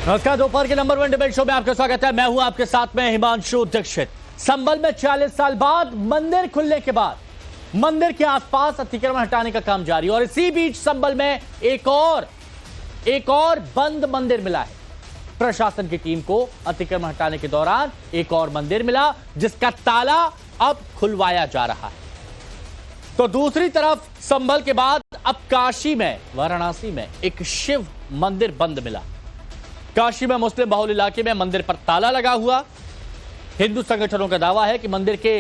नमस्कार, दोपहर के नंबर 1 डिबेट शो में आपका स्वागत है। मैं हूं आपके साथ में हिमांशु दीक्षित। संभल में 40 साल बाद मंदिर खुलने के बाद मंदिर के आसपास अतिक्रमण हटाने का काम जारी, और इसी बीच संभल में एक और बंद मंदिर मिला है। प्रशासन की टीम को अतिक्रमण हटाने के दौरान एक और मंदिर मिला जिसका ताला अब खुलवाया जा रहा है। तो दूसरी तरफ संभल के बाद अब काशी में, वाराणसी में एक शिव मंदिर बंद मिला। काशी में मुस्लिम बहुल इलाके में मंदिर पर ताला लगा हुआ। हिंदू संगठनों का दावा है कि मंदिर के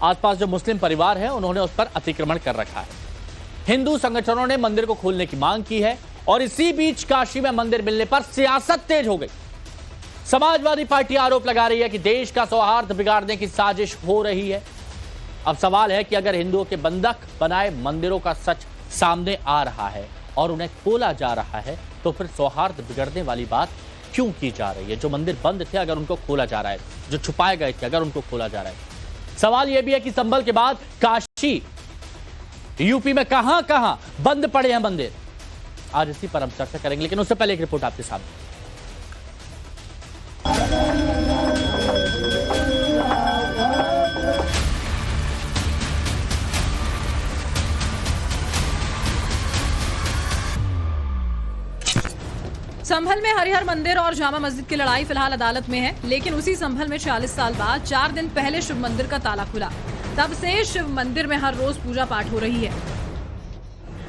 आसपास जो मुस्लिम परिवार हैं उन्होंने उस पर अतिक्रमण कर रखा है। हिंदू संगठनों ने मंदिर को खोलने की मांग की है, और इसी बीच काशी में मंदिर मिलने पर सियासत तेज हो गई। समाजवादी पार्टी आरोप लगा रही है कि देश का सौहार्द बिगाड़ने की साजिश हो रही है। अब सवाल है कि अगर हिंदुओं के बंधक बनाए मंदिरों का सच सामने आ रहा है और उन्हें खोला जा रहा है, तो फिर सौहार्द बिगड़ने वाली बात क्यों की जा रही है? जो मंदिर बंद थे अगर उनको खोला जा रहा है, जो छुपाए गए थे अगर उनको खोला जा रहा है। सवाल यह भी है कि संभल के बाद काशी, यूपी में कहां कहां बंद पड़े हैं मंदिर। आज इसी पर हम चर्चा करेंगे, लेकिन उससे पहले एक रिपोर्ट आपके सामने। संभल में हरिहर मंदिर और जामा मस्जिद की लड़ाई फिलहाल अदालत में है, लेकिन उसी संभल में 40 साल बाद 4 दिन पहले शिव मंदिर का ताला खुला। तब से शिव मंदिर में हर रोज पूजा पाठ हो रही है।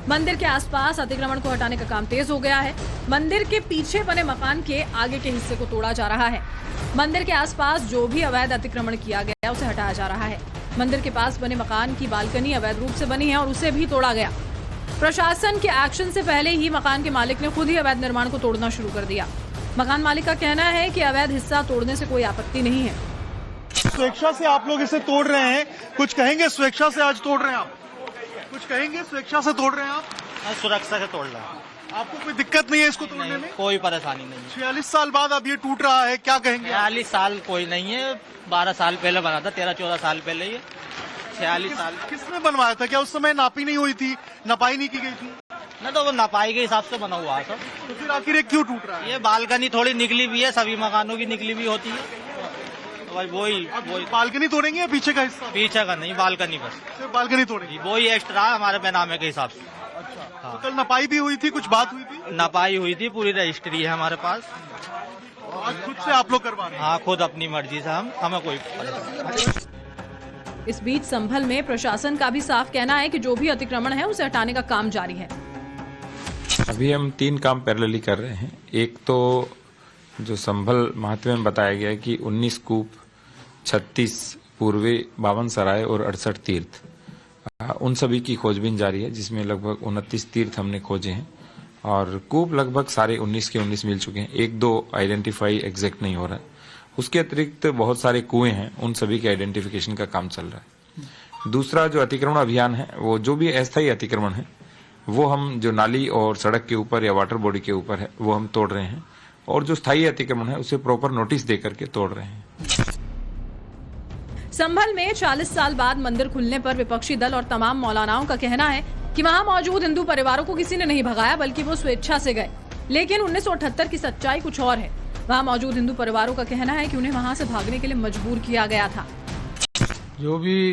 मंदिर के आसपास अतिक्रमण को हटाने का काम तेज हो गया है। मंदिर के पीछे बने मकान के आगे के हिस्से को तोड़ा जा रहा है। मंदिर के आसपास जो भी अवैध अतिक्रमण किया गया उसे हटाया जा रहा है। मंदिर के पास बने मकान की बालकनी अवैध रूप से बनी है और उसे भी तोड़ा गया। प्रशासन के एक्शन से पहले ही मकान के मालिक ने खुद ही अवैध निर्माण को तोड़ना शुरू कर दिया। मकान मालिक का कहना है कि अवैध हिस्सा तोड़ने से कोई आपत्ति नहीं है। स्वेच्छा से आप लोग इसे तोड़ रहे हैं, कुछ कहेंगे? स्वेच्छा से आज तोड़ रहे हैं आप, कुछ कहेंगे? स्वेच्छा से तोड़ रहे हैं आप? सुरक्षा से तोड़ रहे हैं। आपको कोई दिक्कत नहीं है इसको तोड़ने में? कोई परेशानी नहीं। 46 साल बाद अब ये टूट रहा है, क्या कहेंगे? 46 साल कोई नहीं है, 12 साल पहले बना था, 13-14 साल पहले। ये 46 साल किसने बनवाया था? क्या उस समय नापी नहीं हुई थी, नपाई नहीं की गई थी? न तो वो नपाई के हिसाब से बना हुआ है सब। तो फिर आखिर ये क्यों टूट रहा है? ये बालकनी थोड़ी निकली भी है, सभी मकानों की निकली भी होती है। तो भाई वही बालकनी तोड़ेंगे या पीछे का हिस्सा? पीछे का नहीं, बालकनी बस, सिर्फ बालकनी तोड़ेंगे। वही एक्स्ट्रा हमारे बेनामे के हिसाब से। अच्छा, तो कल नपाई भी हुई थी, कुछ बात हुई थी? नपाई हुई थी, पूरी रजिस्ट्री है हमारे पास। आज खुद से आप लोग करवा रहे हैं? हाँ, खुद अपनी मर्जी से हमें कोई। इस बीच संभल में प्रशासन का भी साफ कहना है कि जो भी अतिक्रमण है उसे हटाने का काम जारी है। अभी हम 3 काम पैरेलली कर रहे हैं। एक तो जो संभल महात्म्य में बताया गया है कि 19 कूप, 36 पूर्वी 52 सराय और 68 तीर्थ, उन सभी की खोजबीन जारी है, जिसमें लगभग 29 तीर्थ हमने खोजे हैं और कूप लगभग सारे 19 के 19 मिल चुके हैं। 1-2 आइडेंटिफाई एग्जैक्ट नहीं हो रहा है। उसके अतिरिक्त बहुत सारे कुएं हैं, उन सभी के आइडेंटिफिकेशन का काम चल रहा है। दूसरा जो अतिक्रमण अभियान है, वो जो भी अस्थायी अतिक्रमण है वो हम जो नाली और सड़क के ऊपर या वाटर बॉडी के ऊपर है वो हम तोड़ रहे हैं, और जो स्थायी अतिक्रमण है उसे प्रॉपर नोटिस दे करके तोड़ रहे हैं। संभल में 40 साल बाद मंदिर खुलने पर विपक्षी दल और तमाम मौलानाओं का कहना है कि वहां मौजूद हिंदू परिवारों को किसी ने नहीं भगाया, बल्कि वो स्वेच्छा से गए। लेकिन 1978 की सच्चाई कुछ और है। वहां मौजूद हिंदू परिवारों का कहना है कि उन्हें वहां से भागने के लिए मजबूर किया गया था। जो भी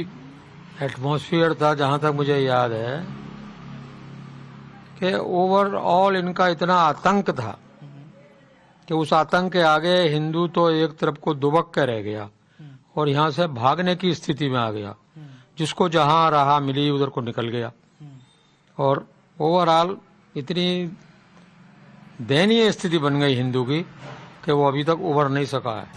एटमॉस्फेयर था, जहां तक मुझे याद है कि ओवरऑल इनका इतना आतंक था कि उस आतंक के आगे हिंदू तो एक तरफ को दुबक के रह गया और यहाँ से भागने की स्थिति में आ गया। जिसको जहां राह मिली उधर को निकल गया, और ओवरऑल इतनी दयनीय स्थिति बन गई हिंदू की कि वो अभी तक उभर नहीं सका है।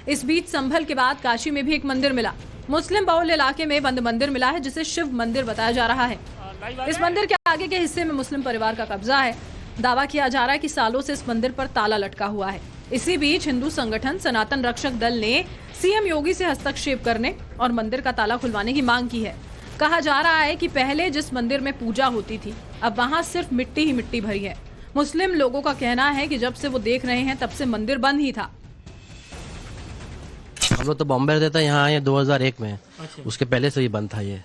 इस बीच संभल के बाद काशी में भी एक मंदिर मिला। मुस्लिम बहुल इलाके में बंद मंदिर मिला है, जिसे शिव मंदिर बताया जा रहा है। इस मंदिर के आगे के हिस्से में मुस्लिम परिवार का कब्जा है। दावा किया जा रहा है कि सालों से इस मंदिर पर ताला लटका हुआ है। इसी बीच हिंदू संगठन सनातन रक्षक दल ने सीएम योगी से हस्तक्षेप करने और मंदिर का ताला खुलवाने की मांग की है। कहा जा रहा है कि पहले जिस मंदिर में पूजा होती थी, अब वहां सिर्फ मिट्टी ही मिट्टी भरी है। मुस्लिम लोगों का कहना है कि जब से वो देख रहे हैं तब से मंदिर बंद ही था। हम लोग तो बॉम्बे रहते थे, यहाँ आए 2001 में। उसके पहले से ही बंद था ये।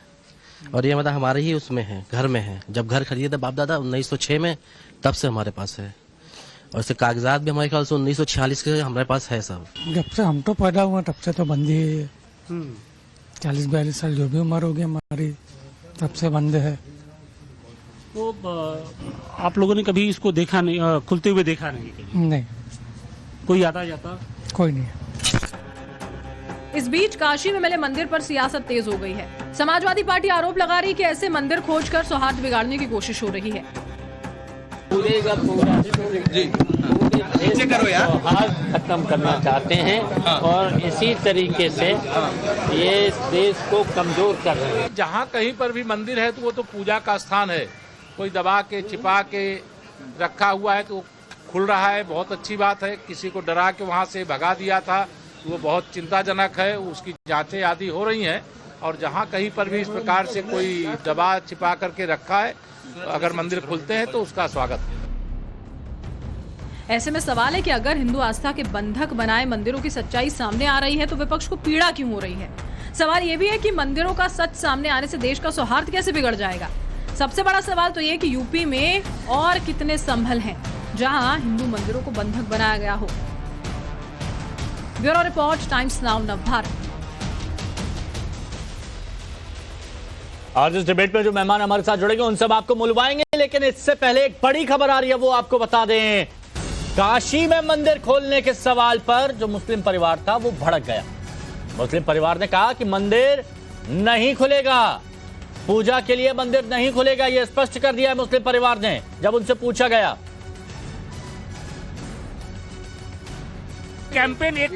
और ये मतलब हमारे ही उसमें है, घर में है। जब घर खरीदे थे बाप दादा 1906 में, तब से हमारे पास है। और इसके कागजात भी हमारे ख्याल से 1946 के हमारे पास है सब। जब से हम तो पैदा हुआ तब से तो बंद ही है। 40-42 साल जो भी उम्र होगी हमारी तब से बंद है। तो आप लोगों ने कभी इसको देखा नहीं, खुलते हुए देखा नहीं? नहीं, कोई आता जाता कोई नहीं। इस बीच काशी में मिले मंदिर पर सियासत तेज हो गई है। समाजवादी पार्टी आरोप लगा रही है कि ऐसे मंदिर खोजकर सौहार्द बिगाड़ने की कोशिश हो रही है। सौहार्द खत्म करना चाहते हैं और इसी तरीके से ये देश को कमजोर कर रहे हैं। जहाँ कहीं पर भी मंदिर है तो वो तो पूजा का स्थान है, कोई दबा के छिपा के रखा हुआ है तो खुल रहा है, बहुत अच्छी बात है। किसी को डरा के वहाँ से भगा दिया था वो बहुत चिंताजनक है, उसकी जांचें आदि हो रही हैं। और जहाँ कहीं पर भी इस प्रकार से कोई दबा छिपा करके रखा है, अगर मंदिर खुलते हैं तो उसका स्वागत है। ऐसे में सवाल है कि अगर हिंदू आस्था के बंधक बनाए मंदिरों की सच्चाई सामने आ रही है तो विपक्ष को पीड़ा क्यों हो रही है। सवाल ये भी है कि मंदिरों का सच सामने आने से देश का सौहार्द कैसे बिगड़ जाएगा। सबसे बड़ा सवाल तो ये कि यूपी में और कितने संभल हैं जहां हिंदू मंदिरों को बंधक बनाया गया हो। Bureau report, times now Navbharat. आज इस डिबेट में जो मेहमान हमारे साथ जुड़ेंगे उन सब आपको मिलवाएंगे, लेकिन इससे पहले एक बड़ी खबर आ रही है, वो आपको बता दें। काशी में मंदिर खोलने के सवाल पर जो मुस्लिम परिवार था वो भड़क गया। मुस्लिम परिवार ने कहा कि मंदिर नहीं खुलेगा, पूजा के लिए मंदिर नहीं खुलेगा, यह स्पष्ट कर दिया है मुस्लिम परिवार ने जब उनसे पूछा गया। कैंपेन एक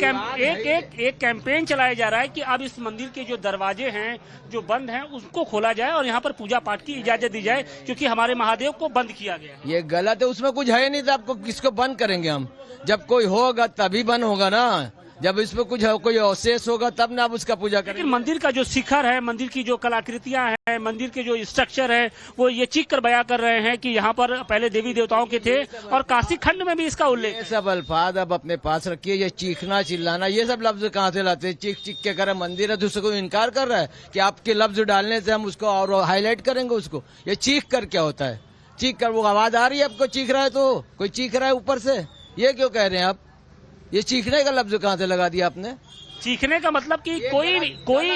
कैंपेन चलाया जा रहा है कि अब इस मंदिर के जो दरवाजे हैं जो बंद हैं उसको खोला जाए और यहाँ पर पूजा पाठ की इजाजत दी जाए, क्योंकि हमारे महादेव को बंद किया गया है। ये गलत है, उसमें कुछ है नहीं, तो आपको किसको बंद करेंगे हम? जब कोई होगा तभी बंद होगा ना, जब इसमें कुछ कोई अवशेष होगा तब ना आप उसका पूजा करेंगे। लेकिन मंदिर का जो शिखर है, मंदिर की जो कलाकृतियां हैं, मंदिर के जो स्ट्रक्चर है, वो ये चीख कर बयां कर रहे हैं कि यहाँ पर पहले देवी देवताओं के थे और काशी खंड में भी इसका उल्लेख। ये सब अल्फाज अब अपने पास रखिए। ये चीखना चिल्लाना ये सब लफ्ज कहाँ से लाते हैं? चीख चीख के करे मंदिर है तो उसको इनकार कर रहा है कि आपके लफ्ज डालने से हम उसको और हाईलाइट करेंगे उसको। ये चीख कर क्या होता है? चीख कर वो आवाज आ रही है आपको? चीख रहा है तो कोई चीख रहा है ऊपर से, ये क्यों कह रहे हैं आप? ये चीखने का लफ्ज कहाँ से लगा दिया आपने? चीखने का मतलब कि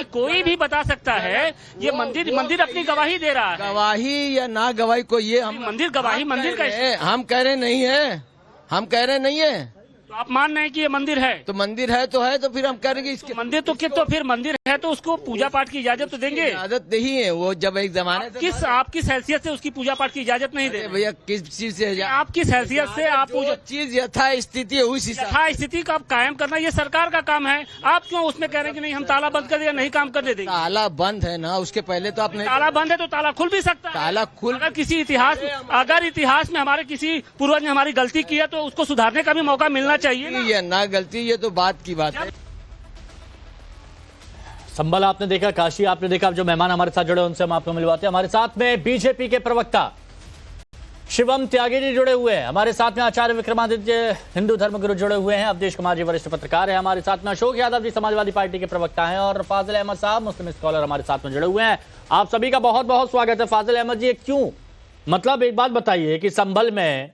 कोई भी बता सकता है। ये मंदिर अपनी गवाही दे रहा है। गवाही या ना गवाही कोई, ये हम मंदिर गवाही मंदिर का हम कह रहे नहीं है, हम कह रहे नहीं है। तो आप मान रहे हैं कि ये मंदिर है? तो मंदिर है तो फिर हम कह रहे इसके मंदिर तो फिर मंदिर है तो उसको पूजा पाठ की इजाजत तो देंगे। इजाजत नहीं है वो, जब एक जमाने से आप किस हैसियत से उसकी पूजा पाठ की इजाजत नहीं दे? भैया किस चीज से? आप किस हैसियत से आप चीज यथा स्थिति उस यथा स्थिति का आप कायम करना ये सरकार का काम है। आप क्यों उसमें कह रहे हैं कि नहीं हम ताला बंद कर दिया, नहीं काम करने देंगे? ताला बंद है ना, उसके पहले तो आपने ताला बंद है तो ताला खुल भी सकता है। ताला खुल अगर इतिहास में हमारे किसी पूर्वज ने हमारी गलती की है तो उसको सुधारने का भी मौका मिलना चाहिए ना। गलती ये तो बात की बात है। संभल आपने देखा, काशी आपने देखा। अब जो मेहमान हमारे साथ जुड़े उनसे हम आपको मिलवाते हैं। हमारे साथ में बीजेपी के प्रवक्ता शिवम त्यागी जी जुड़े हुए हैं। हमारे साथ में आचार्य विक्रमादित्य हिंदू धर्मगुरु जुड़े हुए हैं। अवधेश कुमार जी वरिष्ठ पत्रकार हैं हमारे साथ में। अशोक यादव जी समाजवादी पार्टी के प्रवक्ता हैं और फाजिल अहमद साहब मुस्लिम स्कॉलर हमारे साथ में जुड़े हुए हैं। आप सभी का बहुत बहुत स्वागत है। फाजिल अहमद जी, क्यों, मतलब एक बात बताइए कि संभल में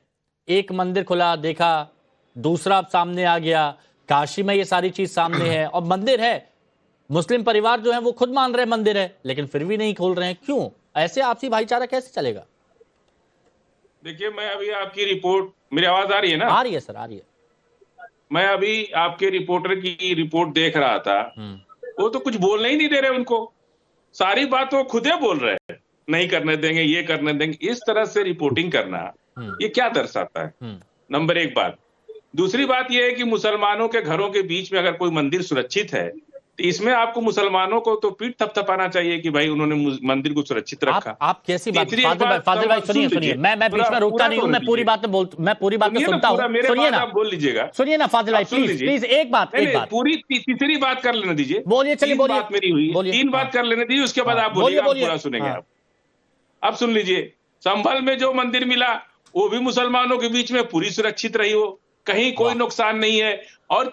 एक मंदिर खुला देखा, दूसरा सामने आ गया, काशी में ये सारी चीज सामने है और मंदिर है, मुस्लिम परिवार जो है वो खुद मान रहे मंदिर है, लेकिन फिर भी नहीं खोल रहे हैं, क्यों? ऐसे आपसी भाईचारा कैसे चलेगा? देखिए, मैं अभी आपकी रिपोर्ट, मेरी आवाज आ रही है ना? आ रही है सर, आ रही है। मैं अभी आपके रिपोर्टर की रिपोर्ट देख रहा था, वो तो कुछ बोलने ही नहीं दे रहे उनको। सारी बात वो खुद ही बोल रहे हैं, नहीं करने देंगे, ये करने देंगे। इस तरह से रिपोर्टिंग करना ये क्या दर्शाता है? नंबर एक बात। दूसरी बात यह है कि मुसलमानों के घरों के बीच में अगर कोई मंदिर सुरक्षित है तो इसमें आपको मुसलमानों को तो पीठ थपथपाना चाहिए कि भाई उन्होंने मंदिर को सुरक्षित रखा। आप कैसी बात? फाजिल भाई सुनिए, मैं बीच में रोकता नहीं हूँ, मैं पूरी बात में सुनता हूँ। सुनिए ना, बोल लीजिएगा। सुनिए ना फाजिल भाई, प्लीज एक बात पूरी तीसरी बात कर लेने दीजिए। बोलिए, चलिए बोलिए। बात मेरी हुई, 3 बात कर लेने दीजिए, उसके बाद आप बोलिए, पूरा सुनेंगे आप। अब सुन लीजिए, संभल में जो मंदिर मिला वो भी मुसलमानों के बीच में पूरी सुरक्षित रही हो, कहीं कोई नुकसान नहीं है। और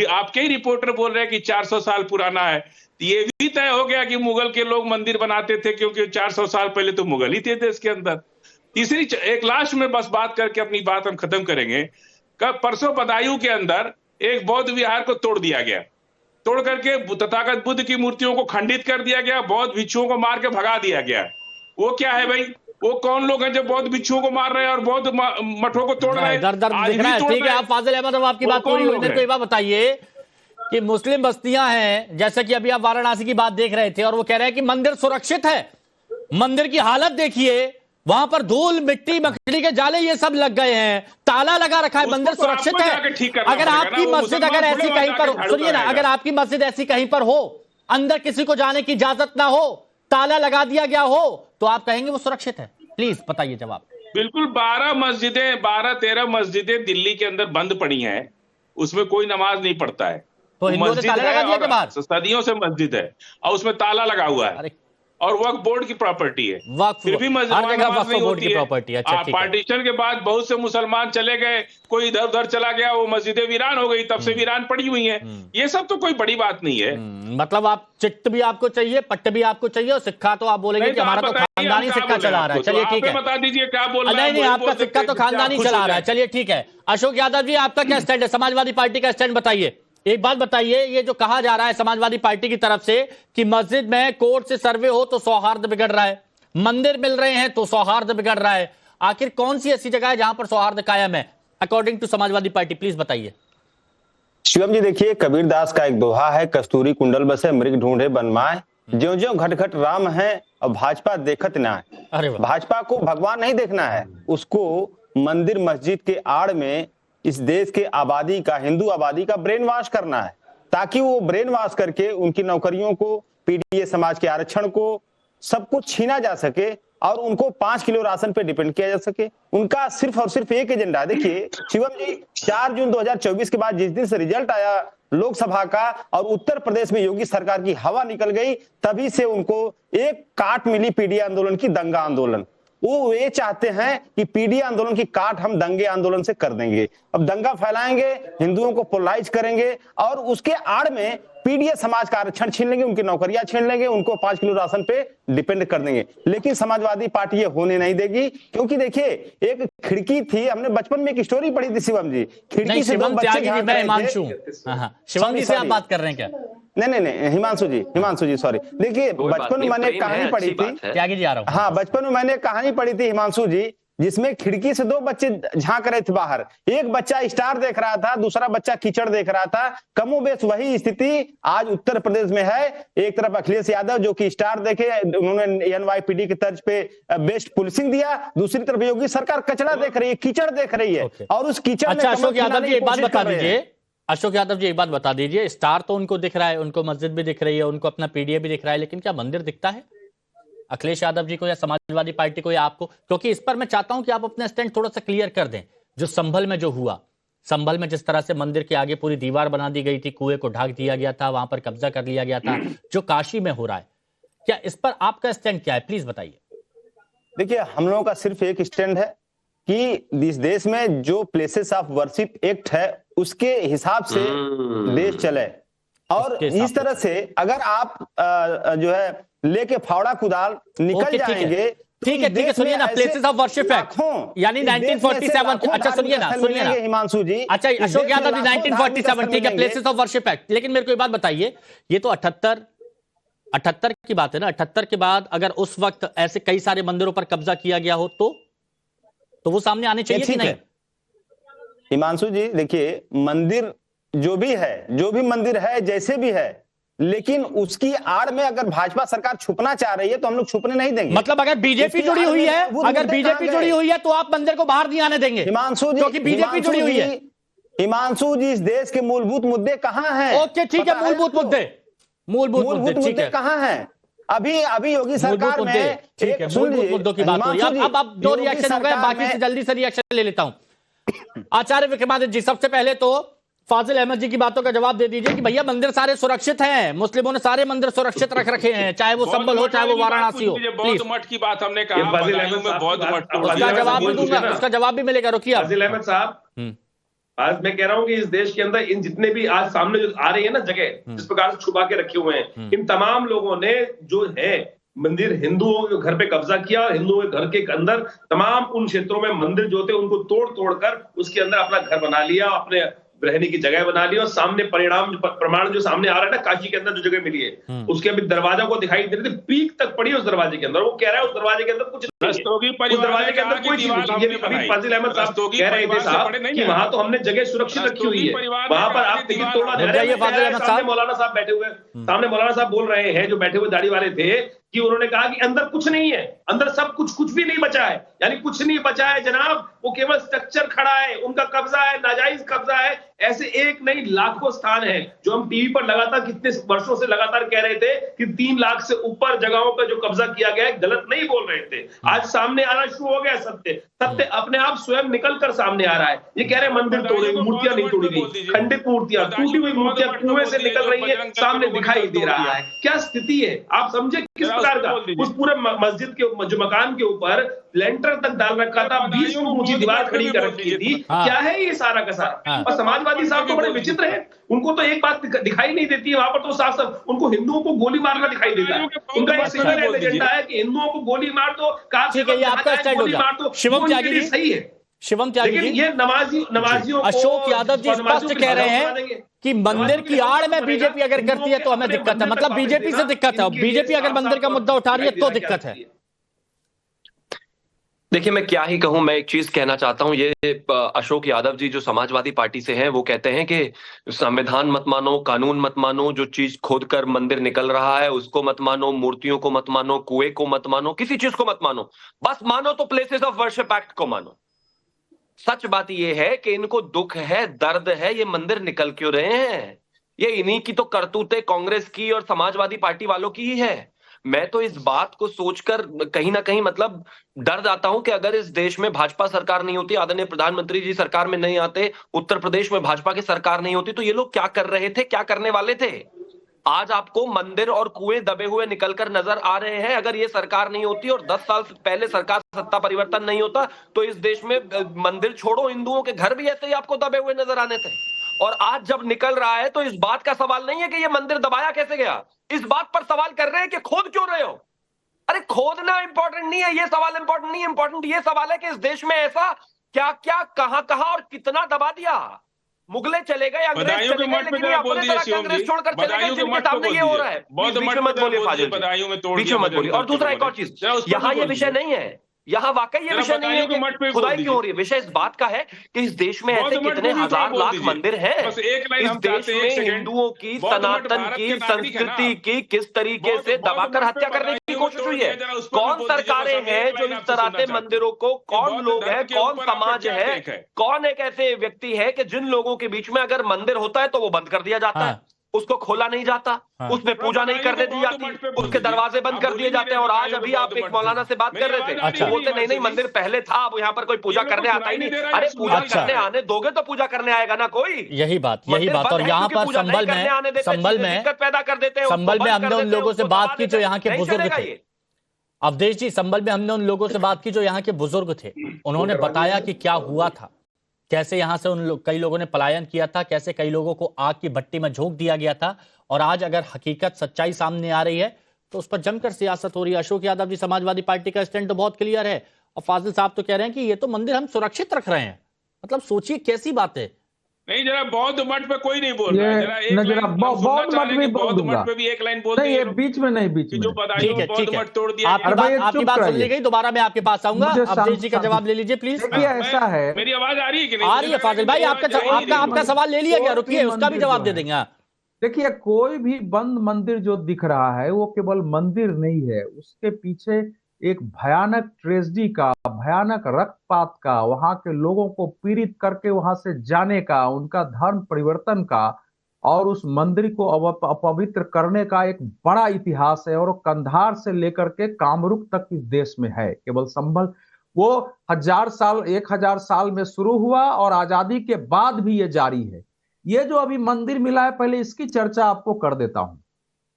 आपके ही रिपोर्टर बोल रहे हैं कि 400 साल पुराना है। ये भी तय हो गया कि मुगल के लोग मंदिर बनाते थे, क्योंकि 400 साल पहले तो मुगल ही थे देश के अंदर। तीसरी एक लास्ट में बस बात करके अपनी बात हम खत्म करेंगे। कल परसों बदायूं के अंदर एक बौद्ध विहार को तोड़ दिया गया, तोड़ करके तथागत बुद्ध की मूर्तियों को खंडित कर दिया गया, बौद्ध भिक्षुओं को मार के भगा दिया गया। वो क्या है भाई? वो कौन लोग हैं जो बौद्ध भिक्षुओं को मार रहे हैं और बौद्ध मठों को तोड़ रहे हैं? दर्द दिख रहा है। ठीक है, आप फाजिल अहमद, अब आपकी बात पूरी हुई। कोई बात बताइए कि मुस्लिम बस्तियां हैं, जैसे कि अभी आप वाराणसी की बात देख रहे थे, और वो कह रहे हैं कि मंदिर सुरक्षित है। मंदिर की हालत देखिए, वहां पर धूल मिट्टी मकड़ी के जाले ये सब लग गए हैं, ताला लगा रखा है, मंदिर सुरक्षित है। अगर आपकी मस्जिद अगर ऐसी कहीं पर, सुनिए ना, अगर आपकी मस्जिद ऐसी कहीं पर हो, अंदर किसी को जाने की इजाजत ना हो, ताला लगा दिया गया हो, तो आप कहेंगे वो सुरक्षित है? प्लीज बताइए जवाब। बिल्कुल। 12-13 मस्जिदें दिल्ली के अंदर बंद पड़ी हैं, उसमें कोई नमाज नहीं पढ़ता है। तो हिंदुओं ने ताला लगा दिया के बाद? सदियों से मस्जिद है और उसमें ताला लगा हुआ है और वक्फ बोर्ड की प्रॉपर्टी है, फिर भी मस्जिद बोर्ड की प्रॉपर्टी है। पार्टीशन के बाद बहुत से मुसलमान चले गए, कोई इधर उधर चला गया, वो मस्जिदें वीरान हो गई, तब से वीरान पड़ी हुई हैं। ये सब तो कोई बड़ी बात नहीं है। मतलब आप चिट्ट भी आपको चाहिए, पट्ट भी आपको चाहिए, और सिक्का तो आप बोलेंगे कि हमारा तो खानदानी सिक्का चला रहा है। चलिए ठीक है, बता दीजिए क्या बोल रहे हैं। नहीं, आपका सिक्का तो खानदानी चला रहा है। चलिए ठीक है। अशोक यादव जी, आपका क्या स्टैंड है? समाजवादी पार्टी का स्टैंड बताइए। एक बात बताइए, ये जो कहा जा रहा है समाजवादी पार्टी की तरफ से कि मस्जिद में कोर्ट से सर्वे हो तो सौहार्द बिगड़ रहा है, मंदिर मिल रहे हैं तो सौहार्द बिगड़ रहा है, आखिर कौन सी ऐसी जगह है जहां पर सौहार्द कायम है according to Samajwadi Party? Please बताइए। शिवम जी, देखिए, कबीरदास का एक दोहा है, कस्तूरी कुंडल बसे मृग ढूंढे बनमाए, ज्यों ज्यों घट घट राम है और भाजपा देखत ना है। अरे भाजपा को भगवान नहीं देखना है, उसको मंदिर मस्जिद के आड़ में इस देश के आबादी का, हिंदू आबादी का ब्रेन वॉश करना है, ताकि वो ब्रेन वॉश करके उनकी नौकरियों को, पीडीए समाज के आरक्षण को, सब कुछ छीना जा सके और उनको 5 किलो राशन पे डिपेंड किया जा सके। उनका सिर्फ और सिर्फ एक एजेंडा है। देखिए शिवम जी, 4 जून 2024 के बाद जिस दिन से रिजल्ट आया लोकसभा का और उत्तर प्रदेश में योगी सरकार की हवा निकल गई, तभी से उनको एक काट मिली पीडीए आंदोलन की, दंगा आंदोलन। वो ये चाहते हैं कि पीडीए आंदोलन की काट हम दंगे आंदोलन से कर देंगे। अब दंगा फैलाएंगे, हिंदुओं को पोलराइज करेंगे और उसके आड़ में पीडीए समाज का आरक्षण छीन लेंगे, उनकी नौकरियां छीन लेंगे, उनको 5 किलो राशन पे डिपेंड कर देंगे। लेकिन समाजवादी पार्टी ये होने नहीं देगी, क्योंकि देखिए एक खिड़की थी, हमने बचपन में एक स्टोरी पढ़ी थी शिवम जी, खिड़की से दो बच्चे झांक रहे थे। शिवम जी से आप बात कर रहे हैं क्या? नहीं, हिमांशु जी सॉरी। देखिए बचपन में मैंने कहानी पढ़ी थी, त्यागी जी आ रहा हूं। हाँ, बचपन में मैंने कहानी पढ़ी थी हिमांशु जी, जिसमें खिड़की से 2 बच्चे झांक रहे थे बाहर। एक बच्चा स्टार देख रहा था, दूसरा बच्चा कीचड़ देख रहा था। कमोबेश वही स्थिति आज उत्तर प्रदेश में है। एक तरफ अखिलेश यादव जो कि स्टार देखे, उन्होंने एनवाईपीडी की तर्ज पे बेस्ट पुलिसिंग दिया, दूसरी तरफ योगी सरकार कचरा देख रही है, कीचड़ देख रही है और उस कीचड़ में अशोक यादव जी एक बात बता दीजिए, अशोक यादव जी एक बात बता दीजिए, स्टार तो उनको दिख रहा है, उनको मस्जिद भी दिख रही है, उनको अपना पीडीए भी दिख रहा है, लेकिन क्या मंदिर दिखता है अखिलेश यादव जी को या समाजवादी पार्टी को या आपको? क्योंकि इस पर मैं चाहता हूं कि आप अपना स्टैंड थोड़ा सा क्लियर कर दें। जो संभल में जो हुआ, संभल में जिस तरह से मंदिर के आगे पूरी दीवार बना दी गई थी, कुएं को ढक दिया गया था, वहां पर कब्जा कर लिया गया था, जो काशी में हो रहा है, क्या इस पर आपका स्टैंड क्या है? प्लीज बताइए। देखिए हम लोगों का सिर्फ एक स्टैंड है कि इस देश में जो प्लेसेस ऑफ वर्शिप एक्ट है उसके हिसाब से देश चले, और इस तरह से अगर आप जो है लेके फावड़ा कुदाल निकल जाएंगे। ठीक है, सुनिए ना, प्लेसेस ऑफ वर्शिप एक्ट यानी 1947। अच्छा सुनिए ना हिमांशु जी, अच्छा अशोक यादव जी, 1947 ठीक है, प्लेसेस ऑफ वर्शिप एक्ट। लेकिन मेरे को एक बात बताइए, ये तो 78 की बात है ना, 78 के बाद अगर उस वक्त ऐसे कई सारे मंदिरों पर कब्जा किया गया हो तो वो सामने आने चाहिए कि नहीं? हिमांशु जी देखिए, मंदिर जो भी मंदिर है, जैसे भी है, लेकिन उसकी आड़ में अगर भाजपा सरकार छुपना चाह रही है तो हम लोग छुपने नहीं देंगे। मतलब अगर बीजेपी जुड़ी हुई है, तो आप मंदिर को बाहर नहीं आने देंगे हिमांशु जी, क्योंकि बीजेपी जुड़ी हुई है। हिमांशु जी, इस देश के मूलभूत मुद्दे कहां हैं? ओके ठीक है, मूलभूत मुद्दे कहां हैं? अभी योगी सरकार में मूलभूत मुद्दों की बात हो रही है। अब 2 रिएक्शन हो गए, बाकी से जल्दी से रिएक्शन ले लेता हूं। आचार्य विक्रमादित्य जी, सबसे पहले तो फाजिल अहमद जी की बातों का जवाब दे दीजिए कि भैया मंदिर सारे सुरक्षित हैं, मुस्लिमों ने सारे मंदिर सुरक्षित रख रखे हैं, चाहे वो संभल हो चाहे वो वाराणसी हो। बौद्ध मठ की बात हमने कहा, बदायूं में बौद्ध मठ, उसका जवाब भी दूंगा, उसका जवाब भी मिलेगा। रुकिए फाजिल अहमद साहब, आज मैं कह रहा हूं कि इस देश के अंदर इन जितने भी आज सामने जो आ रही है ना जगह, जिस प्रकार से छुपा के रखे हुए हैं, इन तमाम लोगों ने जो है मंदिर हिंदुओं के घर पे कब्जा किया और हिंदुओं के घर के अंदर तमाम उन क्षेत्रों में मंदिर जो थे उनको तोड़ कर उसके अंदर अपना घर बना लिया, अपने रहने की जगह बना ली और सामने प्रमाण जो सामने आ रहा है ना, काशी के अंदर जो जगह मिली है उसके अभी दरवाजा को दिखाई दे रही थी, पीक तक पड़ी उस दरवाजे के अंदर। वो कह रहा है उस दरवाजे के अंदर कुछ नहीं है, उस दरवाजे के अंदर कोई चीज नहीं है। अभी फाजिल अहमद साहब कह रहे थे साहब कि वहां तो हमने जगह सुरक्षित रखी हुई है, वहां पर आप टिकट तोड़ना दे रहे हैं। सामने मौलाना साहब बैठे हुए, सामने मौलाना साहब बोल रहे हैं जो बैठे हुए दाढ़ी वाले थे कि उन्होंने कहा कि अंदर कुछ नहीं है, अंदर सब कुछ भी नहीं बचा है, यानी कुछ नहीं बचा है जनाब, वो केवल स्ट्रक्चर खड़ा है, उनका कब्जा है, नाजायज कब्जा है। ऐसे एक नहीं लाखों स्थान है जो हम टीवी पर लगातार कितने वर्षों से लगातार कह रहे थे कि 3 लाख से ऊपर जगहों पर जो कब्जा किया गया है, गलत नहीं बोल रहे थे। आज सामने आना शुरू हो गया सत्य अपने आप स्वयं निकल कर सामने आ रहा है। ये कह रहे मंदिर तोड़े, मूर्तियां नहीं तोड़ी गई, खंडित मूर्तियां, टूटी हुई मूर्तियां कुएं से निकल रही है, सामने दिखाई दे रहा है। क्या स्थिति है आप समझे किस प्रकार का। उस पूरे मस्जिद के जो मकान के ऊपर लेंटर तक डाल रखा था, 20 फुट ऊंची दीवार खड़ी कर रखी थी। क्या है ये सारा का सारा। और समाजवादी साहब तो बड़े विचित्र हैं, उनको तो एक बात दिखाई नहीं देती है, वहां पर तो साफ साफ उनको हिंदुओं को गोली मारना दिखाई देता है। उनका एक सिंगल एजेंडा है कि हिंदुओं को गोली मार दो, गोली मार दो। शिवम त्यागी जी सही है, शिवम त्यागी जी, ये नमाजियों अशोक यादव जी स्पष्ट कह रहे हैं कि मंदिर की आड़ में बीजेपी अगर करती है तो हमें दिक्कत है, मतलब बीजेपी से दिक्कत है, बीजेपी अगर मंदिर का मुद्दा उठा रही है तो दिक्कत है। देखिए मैं क्या ही कहूं, मैं एक चीज कहना चाहता हूं। ये अशोक यादव जी जो समाजवादी पार्टी से हैं वो कहते हैं कि संविधान मत मानो, कानून मत मानो, जो चीज खोद कर मंदिर निकल रहा है उसको मत मानो, मूर्तियों को मत मानो, कुएं को मत मानो, किसी चीज को मत मानो, बस मानो तो प्लेसेस ऑफ वर्शिप एक्ट को मानो। सच बात यह है कि इनको दुख है, दर्द है, ये मंदिर निकल क्यों रहे हैं, ये इन्हीं की तो करतूतें कांग्रेस की और समाजवादी पार्टी वालों की ही है। मैं तो इस बात को सोचकर कहीं ना कहीं मतलब डर जाता हूं कि अगर इस देश में भाजपा सरकार नहीं होती, आदरणीय प्रधानमंत्री जी सरकार में नहीं आते, उत्तर प्रदेश में भाजपा की सरकार नहीं होती, तो ये लोग क्या कर रहे थे, क्या करने वाले थे। आज आपको मंदिर और कुएं दबे हुए निकलकर नजर आ रहे हैं। अगर ये सरकार नहीं होती और 10 साल पहले सरकार सत्ता परिवर्तन नहीं होता तो इस देश में मंदिर छोड़ो हिंदुओं के घर भी ऐसे ही आपको दबे हुए नजर आने थे। और आज जब निकल रहा है तो इस बात का सवाल नहीं है कि ये मंदिर दबाया कैसे गया, इस बात पर सवाल कर रहे हैं कि खोद क्यों रहे हो। अरे खोदना इंपॉर्टेंट नहीं है, ये सवाल इंपॉर्टेंट नहीं है, इंपॉर्टेंट ये सवाल है कि इस देश में ऐसा क्या क्या कहां कहां और कितना दबा दिया। मुगले चले गए, अंग्रेज चले गए, लेकिन ये अपने तरह के अंग्रेज छोड़कर चले गए जिनके सामने ये हो रहा है। बीच में मत बोलिए फाजिल, बीच में मत बोलिए। और दूसरा एक और चीज, यहाँ ये विषय नहीं है, यहाँ वाकई ये विषय नहीं है कि खुदाई क्यों हो रही है। विषय इस बात का है कि इस देश में ऐसे कितने हजार लाख मंदिर हैं, इस देश में हिंदुओं की, सनातन की, संस्कृति की किस तरीके से दबाकर हत्या करने की कोशिश हुई है। कौन सरकारें हैं जो इस तरह से मंदिरों को, कौन लोग हैं, कौन समाज है, कौन एक ऐसे व्यक्ति है कि जिन लोगों के बीच में अगर मंदिर होता है तो वो बंद कर दिया जाता है, उसको खोला नहीं जाता, उसमें पूजा नहीं करने दी जाती, उसके दरवाजे बंद कर दिए जाते हैं। और आज अभी आप एक मौलाना से बात कर रहे थे, अच्छा। बोलते नहीं मंदिर पहले था, अब यहाँ पर कोई पूजा करने आता ही नहीं। अरे पूजा करने आने दोगे तो पूजा करने आएगा ना कोई, यही बात। और यहाँ पर संभल में पैदा कर देते हैं। संभल में हमने उन लोगों से बात की जो यहाँ के बुजुर्ग थे, अवधेश जी, संभल में हमने उन लोगों से बात की जो यहाँ के बुजुर्ग थे, उन्होंने बताया कि क्या हुआ था, कैसे यहां से कई लोगों ने पलायन किया था, कैसे कई लोगों को आग की भट्टी में झोंक दिया गया था। और आज अगर हकीकत, सच्चाई सामने आ रही है तो उस पर जमकर सियासत हो रही है। अशोक यादव जी, समाजवादी पार्टी का स्टैंड तो बहुत क्लियर है, और फाजिल साहब तो कह रहे हैं कि ये तो मंदिर हम सुरक्षित रख रहे हैं। मतलब सोचिए कैसी बात है। नहीं जरा बौद्ध मठ पे कोई नहीं बोल रहा है, जरा बौद्ध मठ भी बोल दूंगा, पे भी एक लाइन बोल नहीं, ये बीच में नहीं, बीच में जो बदायूं बौद्ध मठ तोड़ दिया। आपकी बात सुन ली गई, दोबारा मैं आपके पास आऊंगा, अवधेश जी का जवाब ले लीजिए प्लीज। ऐसा है, मेरी आवाज आ रही है कि नहीं? आ रही है फाजिल भाई, आपका सवाल ले लिया गया, रुकिए उसका भी जवाब दे देंगे। देखिए कोई भी बंद मंदिर जो दिख रहा है वो केवल मंदिर नहीं है, उसके पीछे एक भयानक ट्रेजेडी का, भयानक रक्तपात का, वहां के लोगों को पीड़ित करके वहां से जाने का, उनका धर्म परिवर्तन का और उस मंदिर को अपवित्र करने का एक बड़ा इतिहास है। और कंधार से लेकर के कामरूप तक इस देश में है। केवल संभल वो 1000 साल में शुरू हुआ और आजादी के बाद भी ये जारी है। ये जो अभी मंदिर मिला है, पहले इसकी चर्चा आपको कर देता हूं।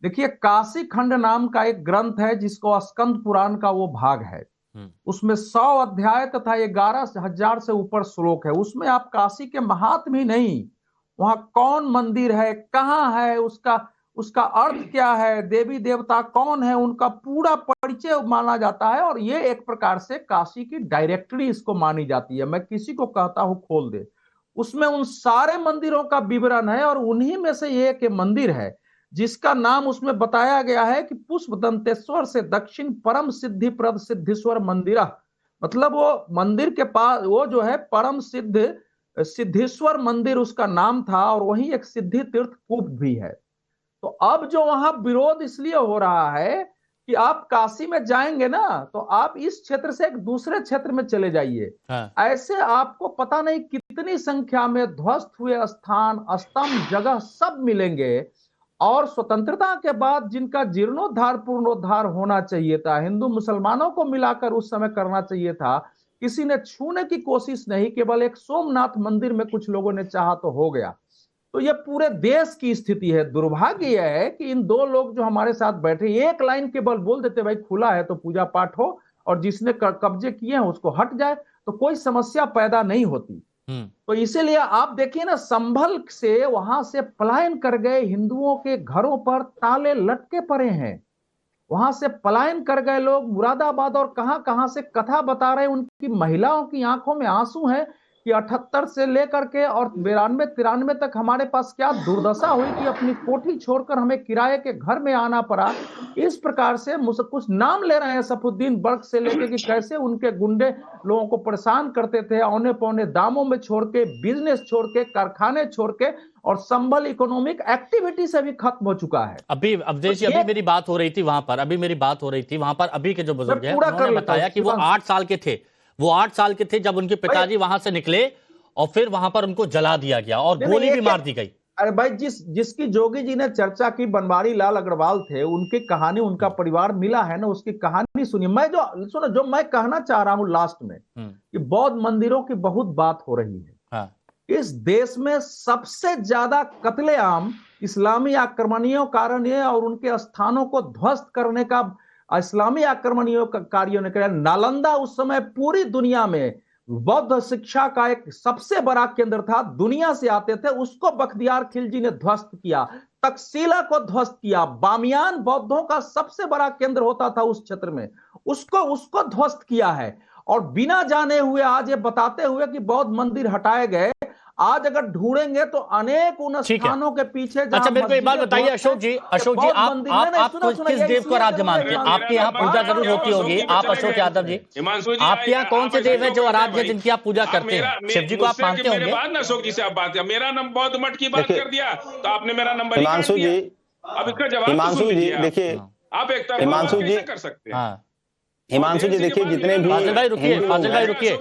देखिए काशी खंड नाम का एक ग्रंथ है जिसको स्कंद पुराण का वो भाग है, उसमें 100 अध्याय तथा 11,000 से ऊपर श्लोक है। उसमें आप काशी के महात्म ही नहीं, वहां कौन मंदिर है, कहाँ है, उसका उसका अर्थ क्या है, देवी देवता कौन है, उनका पूरा परिचय माना जाता है। और ये एक प्रकार से काशी की डायरेक्टरी इसको मानी जाती है। मैं किसी को कहता हूं खोल दे, उसमें उन सारे मंदिरों का विवरण है और उन्हीं में से एक मंदिर है जिसका नाम उसमें बताया गया है कि पुष्प दंतेश्वर से दक्षिण परम सिद्धि प्रद सिद्धेश्वर मंदिर। मतलब वो मंदिर के पास वो जो है परम सिद्ध सिद्धेश्वर मंदिर उसका नाम था, और वहीं एक सिद्धि तीर्थ कूप भी है। तो अब जो वहां विरोध इसलिए हो रहा है कि आप काशी में जाएंगे ना तो आप इस क्षेत्र से एक दूसरे क्षेत्र में चले जाइए। ऐसे आपको पता नहीं कितनी संख्या में ध्वस्त हुए स्थान, स्तंभ, जगह सब मिलेंगे। और स्वतंत्रता के बाद जिनका जीर्णोद्धार पूर्णोद्धार होना चाहिए था, हिंदू मुसलमानों को मिलाकर उस समय करना चाहिए था, किसी ने छूने की कोशिश नहीं, केवल एक सोमनाथ मंदिर में कुछ लोगों ने चाहा तो हो गया। तो ये पूरे देश की स्थिति है। दुर्भाग्य यह है कि इन दो लोग जो हमारे साथ बैठे एक लाइन केवल बोल देते भाई खुला है तो पूजा पाठ हो, और जिसने कब्जे किए हैं उसको हट जाए, तो कोई समस्या पैदा नहीं होती। तो इसीलिए आप देखिए ना, संभल से वहां से पलायन कर गए हिंदुओं के घरों पर ताले लटके पड़े हैं। वहां से पलायन कर गए लोग मुरादाबाद और कहां से कथा बता रहे हैं। उनकी महिलाओं की आंखों में आंसू हैं कि 78 से लेकर के और 92-93 तक हमारे पास क्या दुर्दशा हुई कि अपनी कोठी छोड़कर हमें किराए के घर में आना पड़ा। इस प्रकार से कुछ नाम ले रहे हैं सफुद्दीन बर्क से लेकर कि कैसे उनके गुंडे लोगों को परेशान करते थे, औने पौने दामों में छोड़ के, बिजनेस छोड़ के, कारखाने छोड़ के, और संभल इकोनॉमिक एक्टिविटी से भी खत्म हो चुका है। अभी अवधेश जी, अभी मेरी बात हो रही थी वहां पर, अभी के जो बुजुर्ग हैं उन्होंने बताया कि वो 8 साल के थे। वो 8 साल के थे जब उनके पिताजी वहां से निकले और फिर वहां पर उनको जला दिया गया और गोली भी मार दी गई। अरे भाई, जिसकी जोगी जी ने चर्चा की, बनवारी लाल अग्रवाल थे, उनकी कहानी, उनका परिवार मिला है ना, उसकी कहानी सुनिए। मैं जो मैं कहना चाह रहा हूं लास्ट में कि बौद्ध मंदिरों की बहुत बात हो रही है। इस देश में सबसे ज्यादा कत्लेआम इस्लामी आक्रमणियों कारण है, और उनके स्थानों को ध्वस्त करने का इस्लामी आक्रमणियों कार्यों ने किया। नालंदा उस समय पूरी दुनिया में बौद्ध शिक्षा का एक सबसे बड़ा केंद्र था, दुनिया से आते थे, उसको बख्तियार खिलजी ने ध्वस्त किया। तक्षशिला को ध्वस्त किया। बामियान बौद्धों का सबसे बड़ा केंद्र होता था उस क्षेत्र में, उसको ध्वस्त किया है। और बिना जाने हुए आज ये बताते हुए कि बौद्ध मंदिर हटाए गए, आज अगर ढूंढेंगे तो अनेक उन स्थानों के पीछे। अच्छा, मेरे को एक बात बताइए अशोक जी, आप किस देव को आराध्य मानते हैं? आपके यहाँ पूजा जरूर होती होगी। आप अशोक यादव जी, आपके यहाँ कौन से देव है जो आराध्य, जिनकी आप पूजा करते हैं? शिव जी को आप मानते होंगे। अशोक जी से आप बात, मेरा नाम बौद्ध मठ की बात कर दिया तो आपने मेरा नंबर हिमांशु जी, अब इसका जवाब देखिए, आप एक तरफ हिमांशु जी कर सकते हैं। हिमांशु जी देखिए, जितने भी फाजिल भाई रुकिए,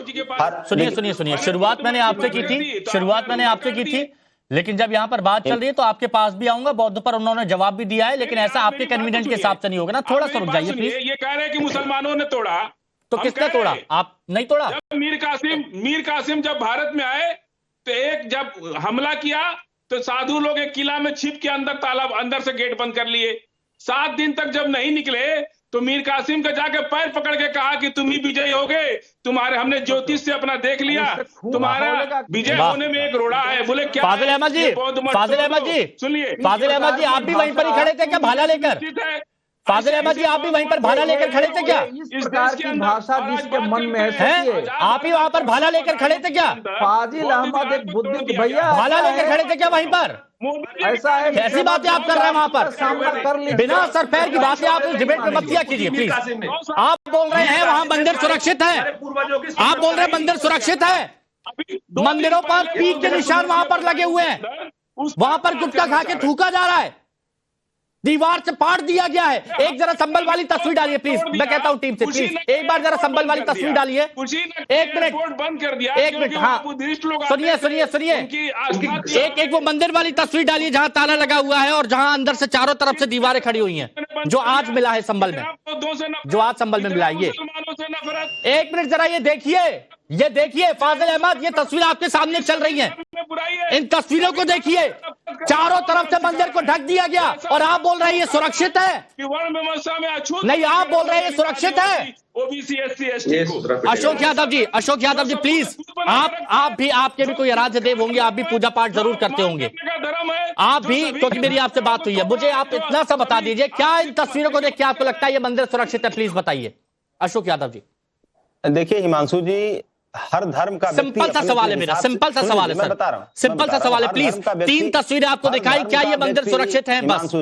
सुनिए। शुरुआत मैंने आपसे की थी, लेकिन जब यहाँ पर बात चल रही है तो आपके पास भी आऊंगा। बौद्ध पर उन्होंने जवाब भी दिया है, लेकिन ऐसा आपके कन्वीनियंट के हिसाब से नहीं होगा ना। थोड़ा सा रुक जाइए प्लीज। ये कह रहे हैं कि मुसलमानों ने तोड़ा, तो किसने तोड़ा? आप नहीं तोड़ा। मीर कासिम जब भारत में आए तो जब हमला किया तो साधु लोग एक किला में छिप के अंदर से गेट बंद कर लिए। 7 दिन तक जब नहीं निकले तो मीर कासिम का जाके पैर पकड़ के कहा कि तुम ही विजयी होगे, हमने ज्योतिष से अपना देख लिया, तुम्हारा विजय होने में एक रोड़ा है। बोले क्या? फाजिल अहमद जी, सुनिए, फाजिल अहमद जी, आप भी वहीं पर ही खड़े थे क्या भाला लेकर? फाजिल अहमद जी, आप भी वहीं पर भाला लेकर खड़े थे क्या? इस प्रकार की भाषा जिसके मन में है, आप ही वहां पर भाला लेकर खड़े थे क्या? फाजिल अहमद एक बुद्धि भैया, भाला लेकर खड़े थे क्या वहीं पर? ऐसा है, कैसी बातें आप कर रहे हैं वहां पर? बिना सर पैर की बातें आप इस डिबेट में मत किया कीजिए प्लीज। आप बोल रहे हैं वहां मंदिर सुरक्षित है, आप बोल रहे हैं मंदिर सुरक्षित है। मंदिरों पर पीक के निशान वहां पर लगे हुए हैं, वहां पर गुटखा खा के थूका जा रहा है, दीवार से पाट दिया गया है। एक जरा संभल वाली तस्वीर डालिए प्लीज, मैं कहता हूं टीम से, प्लीज एक बार जरा संभल वाली तस्वीर डालिए। एक मिनट, बंद कर दिया, एक मिनट, हाँ सुनिए, एक वो मंदिर वाली तस्वीर डालिए जहां ताला लगा हुआ है और जहां अंदर से चारों तरफ से दीवारें खड़ी हुई हैं, जो आज मिला है संभल में, जो आज संभल में मिला है। ये एक मिनट जरा ये देखिए, ये देखिए फाजिल अहमद, ये तस्वीर आपके सामने चल रही है, इन तस्वीरों को देखिए, चारों तरफ से मंदिर को ढक दिया गया और आप बोल रहे हैं ये सुरक्षित है? नहीं, आप बोल रहे हैं ये सुरक्षित है? OBC SC ST Ashok Yadav ji please, आप भी, आपके भी कोई आराध्य देव होंगे, आप भी पूजा पाठ जरूर करते होंगे, आप भी, क्योंकि मेरी आपसे बात हुई है, मुझे आप इतना सा बता दीजिए, क्या इन तस्वीरों को देख के आपको लगता है ये मंदिर सुरक्षित है? प्लीज बताइए अशोक यादव जी। देखिए हिमांशु जी, हर धर्म का सिंपल सा सवाल है मेरा, सिंपल सा सवाल है सर, बता रहा हूं, सिंपल सा सवाल है, प्लीज 3 तस्वीरें आपको दिखाई, क्या ये मंदिर सुरक्षित है? बस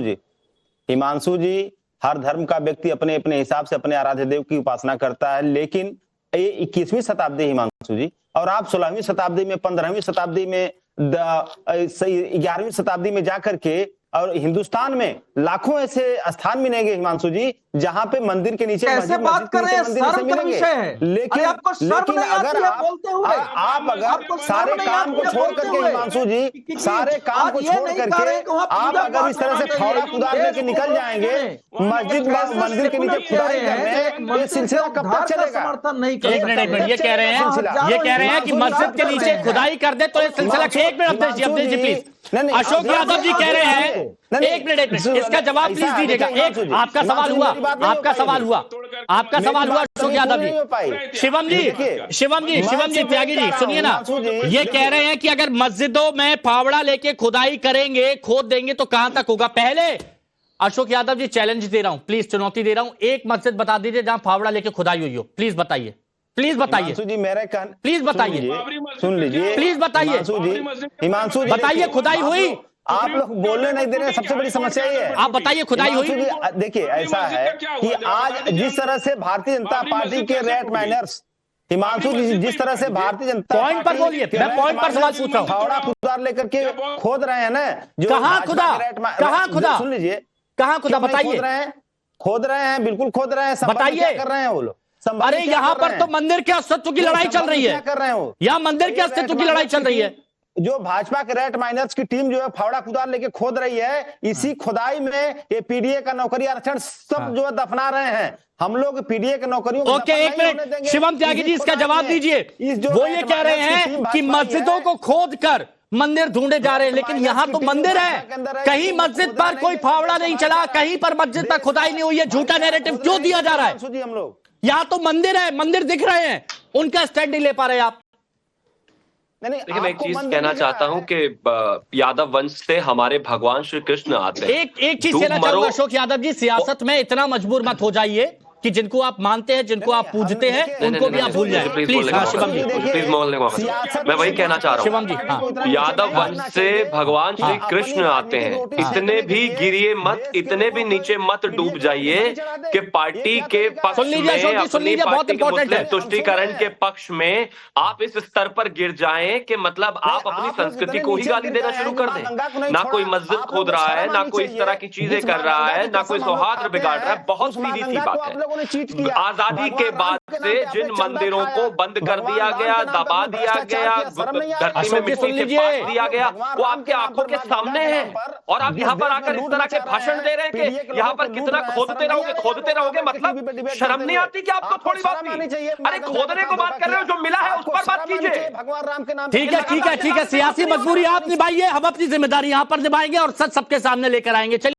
हिमांशु जी, हर धर्म का व्यक्ति अपने अपने हिसाब से अपने आराध्य देव की उपासना करता है, लेकिन ये 21वीं शताब्दी हिमांशु जी, और आप 16वीं शताब्दी में, 15वीं शताब्दी में, 11वीं शताब्दी में जाकर के, और हिंदुस्तान में लाखों ऐसे स्थान मिलेंगे हिमांशु जी जहां पे मंदिर के नीचे कैसे बात कर रहे हैं? शर्म का विषय है। लेकिन आपको शर्म नहीं आती अगर है बोलते हुए? आप अगर सारे काम को छोड़ करके हिमांशु जी, सारे काम को छोड़ करके आप अगर इस तरह से फावड़ा कुदार लेके निकल जाएंगे मस्जिद मंदिर के नीचे खुदाई करने, ये सिलसिला कब तक चलेगा? समर्थन नहीं एक मिनट, ये कह रहे हैं कि मस्जिद के नीचे खुदाई कर दे तो ये सिलसिला, एक मिनट अवधेश जी प्लीज, अशोक यादव जी कह रहे हैं, एक मिनट, इसका जवाब प्लीज दीजिएगा। एक आपका सवाल हुआ अशोक यादव जी। शिवम जी त्यागी जी सुनिए ना, ये कह रहे हैं कि अगर मस्जिदों में फावड़ा लेके खुदाई करेंगे, खोद देंगे तो कहां तक होगा? पहले अशोक यादव जी चैलेंज दे रहा हूं, प्लीज चुनौती दे रहा हूं, एक मस्जिद बता दीजिए जहां फावड़ा लेके खुदाई हुई हो, प्लीज बताइए, प्लीज बताइए जी, मेरे प्लीज बताइए, सुन लीजिए, प्लीज बताइए हिमांशु जी, बताइए खुदाई हुई? आप लोग बोलने नहीं दे रहे, सबसे बड़ी समस्या ये है। आप बताइए खुदाई हुई? देखिए ऐसा है कि आज जिस तरह से भारतीय जनता पार्टी के रेट माइनर्स, हिमांशु जी, जिस तरह से भारतीय जनता पॉइंट पर बोलिए, मैं पॉइंट पर सवाल पूछ रहा हूं। फावड़ा खुदार लेकर के खोद रहे हैं ना, जो कहां खुदा, सुन लीजिए, कहां खुदा बताइए? खोद रहे हैं, बिल्कुल खोद रहे हैं, बताइए कर रहे हैं वो लोग। अरे यहाँ पर तो मंदिर के अस्तित्व की लड़ाई चल रही है, कर रहे हो, यहाँ मंदिर के अस्तित्व की लड़ाई चल रही है। जो भाजपा के रेट माइनर्स की टीम जो है फावड़ा कुदार लेके खोद रही है, इसी खुदाई में ये पीडीए का नौकरी आरक्षण सब जो है दफना रहे हैं। हम लोग पीडीए के नौकरियों को ओके, एक मिनट शिवम त्यागी जी, इसका जवाब दीजिए। वो ये कह रहे हैं कि मस्जिदों को खोद कर मंदिर ढूंढे जा रहे हैं, लेकिन यहाँ तो मंदिर है, कहीं मस्जिद पर कोई फावड़ा नहीं चला, कहीं पर मस्जिद पर खुदाई नहीं हुई है, झूठा नैरेटिव क्यों दिया जा रहा है? हम लोग यहाँ तो मंदिर है, मंदिर दिख रहे हैं, उनका स्टैंड नहीं ले पा रहे आप। देखिए मैं एक चीज कहना चाहता हूं कि यादव वंश से हमारे भगवान श्री कृष्ण आते हैं। एक चीज कहना चाहूंगा अशोक यादव जी, सियासत में इतना मजबूर मत हो जाइए कि जिनको आप मानते हैं, जिनको आप पूजते हैं, उनको भी आप भूल जाए प्लीज। शिवम जी प्लीज बोलने को मैं वही कहना चाह रहा हूँ। शिवम जी, यादव वंश से भगवान श्री कृष्ण आते हैं, इतने भी गिरिए मत, इतने भी नीचे मत डूब जाइए कि पार्टी के पक्ष में, अपनी पार्टी के मुस्लिम तुष्टीकरण के पक्ष में आप इस स्तर पर गिर जाएं कि मतलब आप अपनी संस्कृति को ही गाली देना शुरू कर दें। ना कोई मस्जिद खोद रहा है, ना कोई इस तरह की चीजें कर रहा है, ना कोई सौहार्द बिगाड़ रहा है। बहुत सीधी सी बात है, आजादी के बाद से जिन मंदिरों को बंद कर दिया गया, दबा दिया गया, धरती में मिट्टी से पाट दिया गया, वो आपके आंखों के सामने है, और आप यहाँ पर आकर इस तरह के भाषण दे रहे हैं कि यहाँ पर कितना खोदते रहोगे, मतलब शर्म नहीं आती कि आपको थोड़ी बात नहीं? अरे खोदने को बात कर रहे हो, जो मिला है उस पर बात कीजिए। भगवान राम के नाम, ठीक है, सियासी मजबूरी आप निभाइए, हम अपनी जिम्मेदारी यहाँ पर निभाएंगे और सच सबके सामने लेकर आएंगे। चलिए।